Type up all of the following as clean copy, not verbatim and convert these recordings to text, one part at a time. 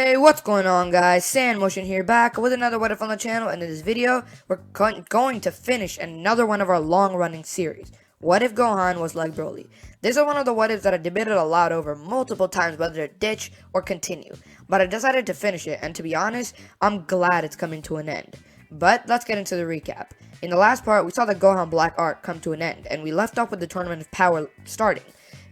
Hey, what's going on, guys? Saiyan Motion here, back with another What If on the channel, and in this video, we're going to finish another one of our long-running series. What if Gohan was like Broly? This is one of the what ifs that I debated a lot over multiple times whether to ditch or continue, but I decided to finish it, and to be honest, I'm glad it's coming to an end. But let's get into the recap. In the last part, we saw the Gohan Black arc come to an end, and we left off with the Tournament of Power starting.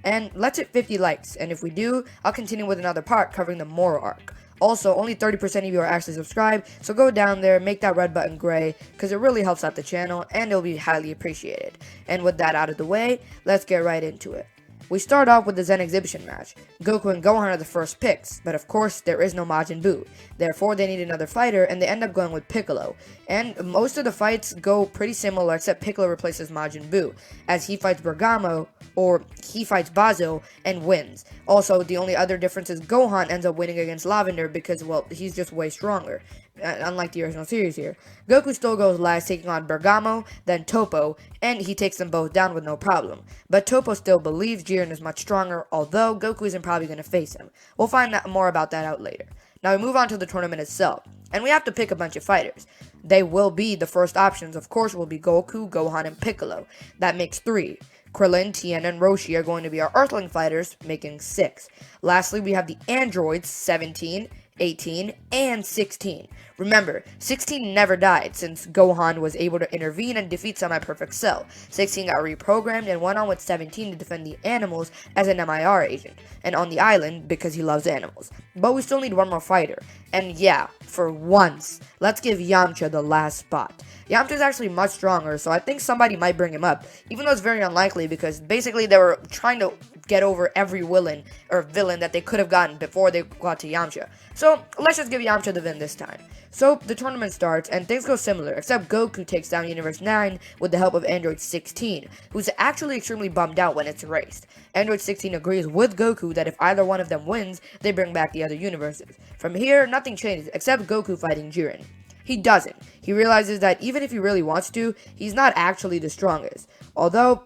And let's hit 50 likes, and if we do, I'll continue with another part covering the Moro arc. Also, only 30% of you are actually subscribed, so go down there, make that red button gray, because it really helps out the channel, and it'll be highly appreciated. And with that out of the way, let's get right into it. We start off with the Zen exhibition match. Goku and Gohan are the first picks, but of course there is no Majin Buu. Therefore they need another fighter, and they end up going with Piccolo. And most of the fights go pretty similar, except Piccolo replaces Majin Buu, as he fights Bergamo, or he fights Bazo, and wins. Also, the only other difference is Gohan ends up winning against Lavender because, well, he's just way stronger. Unlike the original series here. Goku still goes last, taking on Bergamo, then Topo, and he takes them both down with no problem. But Topo still believes Jiren is much stronger, although Goku isn't probably going to face him. We'll find more about that out later. Now we move on to the tournament itself, and we have to pick a bunch of fighters. They will be the first options, of course, will be Goku, Gohan, and Piccolo. That makes 3. Krillin, Tien, and Roshi are going to be our Earthling fighters, making 6. Lastly, we have the androids, 17, 18, and 16. Remember, 16 never died since Gohan was able to intervene and defeat Semi-Perfect Cell. 16 got reprogrammed and went on with 17 to defend the animals as an MIR agent, and on the island because he loves animals. But we still need one more fighter, and yeah, for once, let's give Yamcha the last spot. Yamcha is actually much stronger, so I think somebody might bring him up, even though it's very unlikely because basically they were trying to get over every villain that they could have gotten before they got to Yamcha. So let's just give Yamcha the win this time. So the tournament starts and things go similar, except Goku takes down Universe 9 with the help of Android 16, who's actually extremely bummed out when it's erased. Android 16 agrees with Goku that if either one of them wins, they bring back the other universes. From here, nothing changes except Goku fighting Jiren. He doesn't. He realizes that even if he really wants to, he's not actually the strongest. Although,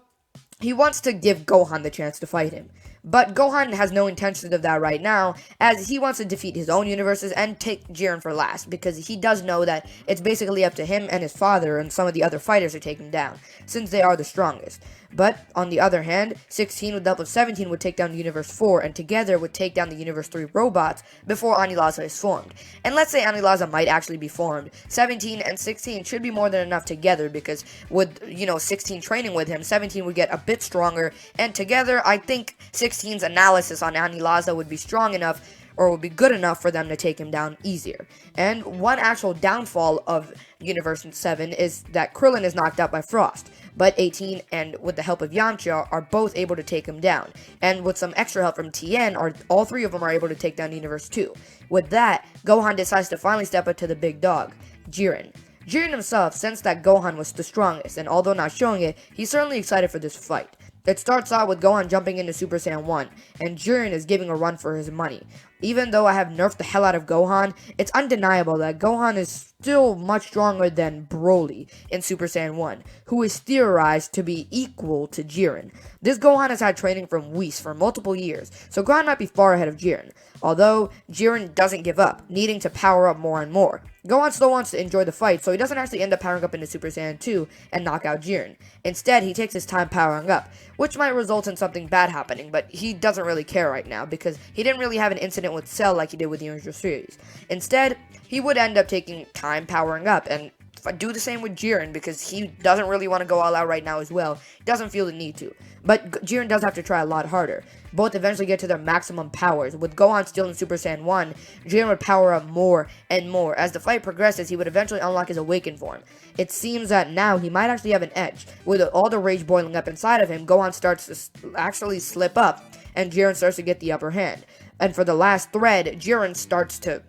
he wants to give Gohan the chance to fight him. But Gohan has no intention of that right now, as he wants to defeat his own universes and take Jiren for last, because he does know that it's basically up to him and his father and some of the other fighters to take him down, since they are the strongest. But, on the other hand, 16 with the help of 17 would take down Universe 4, and together would take down the Universe 3 robots before Anilaza is formed. And let's say Anilaza might actually be formed, 17 and 16 should be more than enough together, because with, 16 training with him, 17 would get a bit stronger, and together, I think 16's analysis on Anilaza would be strong enough, or would be good enough for them to take him down easier. And one actual downfall of Universe 7 is that Krillin is knocked out by Frost, but 18 and with the help of Yamcha are both able to take him down, and with some extra help from Tien, all 3 of them are able to take down Universe 2. With that, Gohan decides to finally step up to the big dog, Jiren. Jiren himself sensed that Gohan was the strongest, and although not showing it, he's certainly excited for this fight. It starts out with Gohan jumping into Super Saiyan 1, and Jiren is giving a run for his money. Even though I have nerfed the hell out of Gohan, it's undeniable that Gohan is still much stronger than BROLY in Super Saiyan 1, who is theorized to be equal to Jiren. This Gohan has had training from Whis for multiple years, so Gohan might be far ahead of Jiren, although Jiren doesn't give up, needing to power up more and more. Gohan still wants to enjoy the fight, so he doesn't actually end up powering up into Super Saiyan 2 and knock out Jiren. Instead, he takes his time powering up, which might result in something bad happening, but he doesn't really care right now, because he didn't really have an incident with Cell like he did with the original series. Instead, he would end up taking time powering up, and do the same with Jiren, because he doesn't really want to go all out right now as well. He doesn't feel the need to. But Jiren does have to try a lot harder. Both eventually get to their maximum powers. With Gohan still in Super Saiyan 1, Jiren would power up more and more. As the fight progresses, he would eventually unlock his awakened form. It seems that now he might actually have an edge. With all the rage boiling up inside of him, Gohan starts to actually slip up, and Jiren starts to get the upper hand. And for the last thread, Jiren starts to,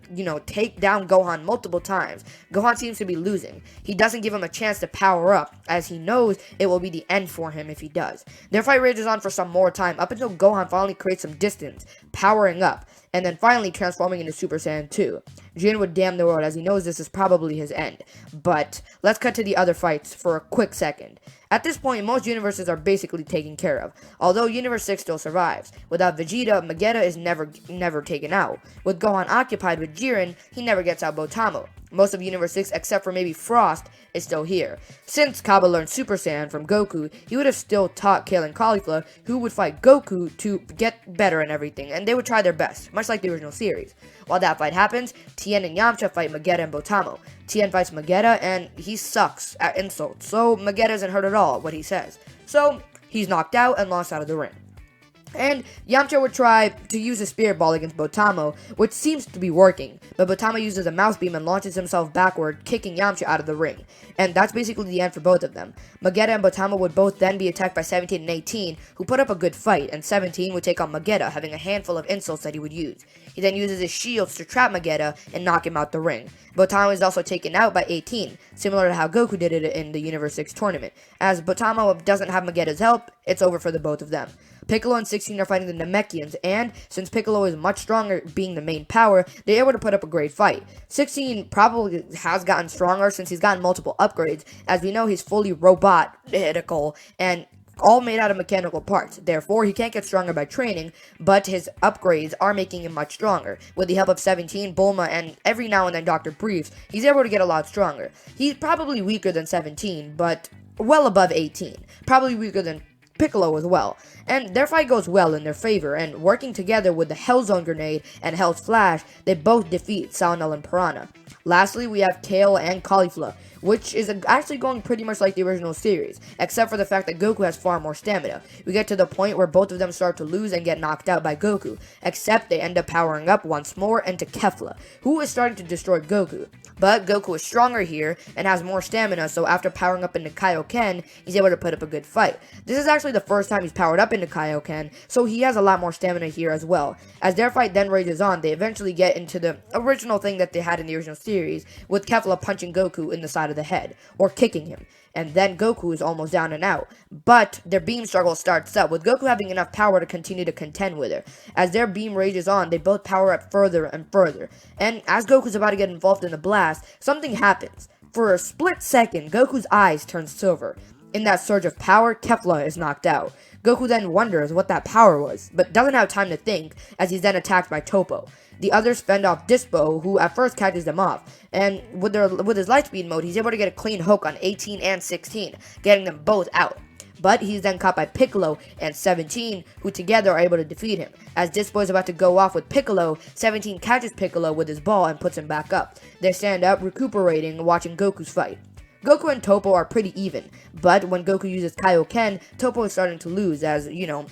take down Gohan multiple times. Gohan seems to be losing. He doesn't give him a chance to power up, as he knows it will be the end for him if he does. Their fight rages on for some more time, up until Gohan finally creates some distance, powering up, and then finally transforming into Super Saiyan 2. Jiren would damn the world as he knows this is probably his end. But let's cut to the other fights for a quick second. At this point, most universes are basically taken care of, although Universe 6 still survives. Without Vegeta, Vegeta is never taken out. With Gohan occupied with Jiren, he never gets out Botamo. Most of Universe 6, except for maybe Frost, is still here. Since Kaba learned Super Saiyan from Goku, he would have still taught Kale and Cauliflower, who would fight Goku to get better and everything, and they would try their best, much like the original series. While that fight happens, Tien and Yamcha fight Vegeta and Botamo. Tien fights Vegeta, and he sucks at insults, so Vegeta isn't hurt at all what he says. So, he's knocked out and lost out of the ring. And Yamcha would try to use a spirit ball against Botamo, which seems to be working, but Botamo uses a mouse beam and launches himself backward, kicking Yamcha out of the ring. And that's basically the end for both of them. Vegeta and Botamo would both then be attacked by 17 and 18, who put up a good fight, and 17 would take on Vegeta, having a handful of insults that he would use. He then uses his shields to trap Vegeta and knock him out the ring. Botamo is also taken out by 18, similar to how Goku did it in the Universe 6 tournament. As Botamo doesn't have Vegeta's help, it's over for the both of them. Piccolo and 16 are fighting the Namekians, and since Piccolo is much stronger, being the main power, they're able to put up a great fight. 16 probably has gotten stronger since he's gotten multiple upgrades. As we know, he's fully robotical and all made out of mechanical parts. Therefore, he can't get stronger by training, but his upgrades are making him much stronger. With the help of 17, Bulma, and every now and then Dr. Briefs, he's able to get a lot stronger. He's probably weaker than 17, but well above 18. Probably weaker than Piccolo as well, and their fight goes well in their favor, and working together with the Hellzone Grenade and Hell's Flash, they both defeat Saunel and Piranha. Lastly, we have Kale and Cauliflower, which is actually going pretty much like the original series, except for the fact that Goku has far more stamina. We get to the point where both of them start to lose and get knocked out by Goku, except they end up powering up once more into Kefla, who is starting to destroy Goku. But Goku is stronger here and has more stamina, so after powering up into Kaioken, he's able to put up a good fight. This is actually the first time he's powered up into Kaioken, so he has a lot more stamina here as well. As their fight then rages on, they eventually get into the original thing that they had in the original series, with Kefla punching Goku in the side of the head, or kicking him. And then Goku is almost down and out. But their beam struggle starts up, with Goku having enough power to continue to contend with her. As their beam rages on, they both power up further and further. And as Goku's about to get involved in the blast, something happens. For a split second, Goku's eyes turn silver. In that surge of power, Kefla is knocked out. Goku then wonders what that power was, but doesn't have time to think, as he's then attacked by Toppo. The others fend off Dispo, who at first catches them off, and with his Lightspeed mode, he's able to get a clean hook on 18 and 16, getting them both out. But he's then caught by Piccolo and 17, who together are able to defeat him. As Dispo is about to go off with Piccolo, 17 catches Piccolo with his ball and puts him back up. They stand up, recuperating, watching Goku's fight. Goku and Toppo are pretty even, but when Goku uses Kaioken, Toppo is starting to lose, as, you know,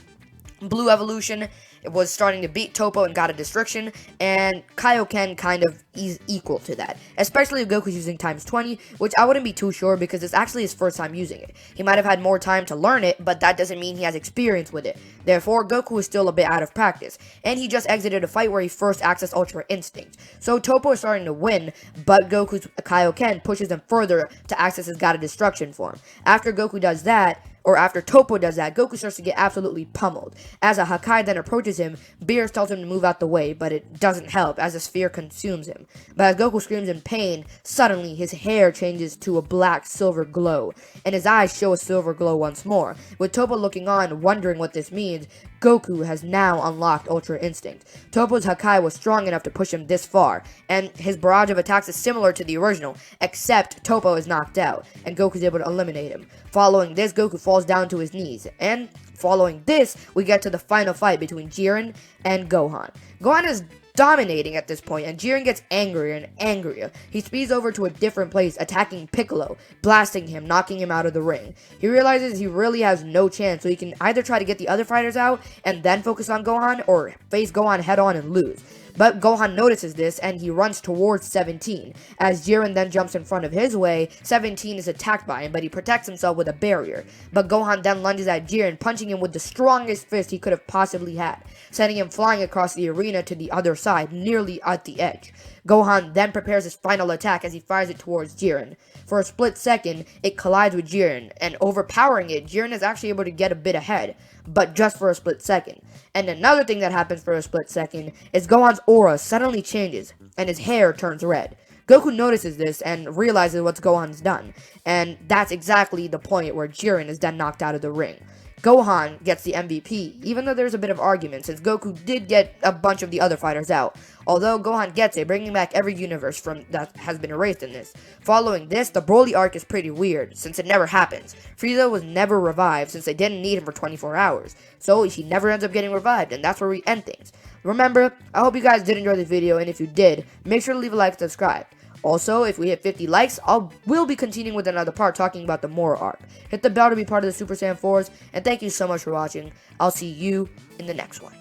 Blue Evolution was starting to beat Toppo and got a destruction, and Kaioken kind of is equal to that. Especially if Goku's using times 20, which I wouldn't be too sure because it's actually his first time using it. He might have had more time to learn it, but that doesn't mean he has experience with it. Therefore, Goku is still a bit out of practice, and he just exited a fight where he first accessed Ultra Instinct. So Toppo is starting to win, but Goku's Kaioken pushes him further to access his God of Destruction form. After Goku does that, or after Toppo does that, Goku starts to get absolutely pummeled. As a Hakai then approaches him, Beerus tells him to move out the way, but it doesn't help as a sphere consumes him. But as Goku screams in pain, suddenly his hair changes to a black silver glow, and his eyes show a silver glow once more. With Toppo looking on, wondering what this means, Goku has now unlocked Ultra Instinct. Toppo's Hakai was strong enough to push him this far, and his barrage of attacks is similar to the original, except Toppo is knocked out, and Goku is able to eliminate him. Following this, Goku falls down to his knees, and following this, we get to the final fight between Jiren and Gohan. Gohan is dominating at this point, and Jiren gets angrier and angrier. He speeds over to a different place, attacking Piccolo, blasting him, knocking him out of the ring. He realizes he really has no chance, so he can either try to get the other fighters out and then focus on Gohan, or face Gohan head on and lose. But Gohan notices this, and he runs towards 17. As Jiren then jumps in front of his way, 17 is attacked by him, but he protects himself with a barrier. But Gohan then lunges at Jiren, punching him with the strongest fist he could have possibly had, sending him flying across the arena to the other side, nearly at the edge. Gohan then prepares his final attack as he fires it towards Jiren. For a split second, it collides with Jiren, and overpowering it, Jiren is actually able to get a bit ahead, but just for a split second. And another thing that happens for a split second is Gohan's aura suddenly changes and his hair turns red. Goku notices this and realizes what Gohan's done, and that's exactly the point where Jiren is then knocked out of the ring. Gohan gets the MVP, even though there's a bit of argument since Goku did get a bunch of the other fighters out. Although Gohan gets it, bringing back every universe from that has been erased in this. Following this, the BROLY arc is pretty weird, since it never happens. Frieza was never revived since they didn't need him for 24 hours, so he never ends up getting revived, and that's where we end things. Remember, I hope you guys did enjoy this video, and if you did, make sure to leave a like and subscribe. Also, if we hit 50 likes, we'll be continuing with another part talking about the Moro arc. Hit the bell to be part of the Super Saiyan 4s, and thank you so much for watching. I'll see you in the next one.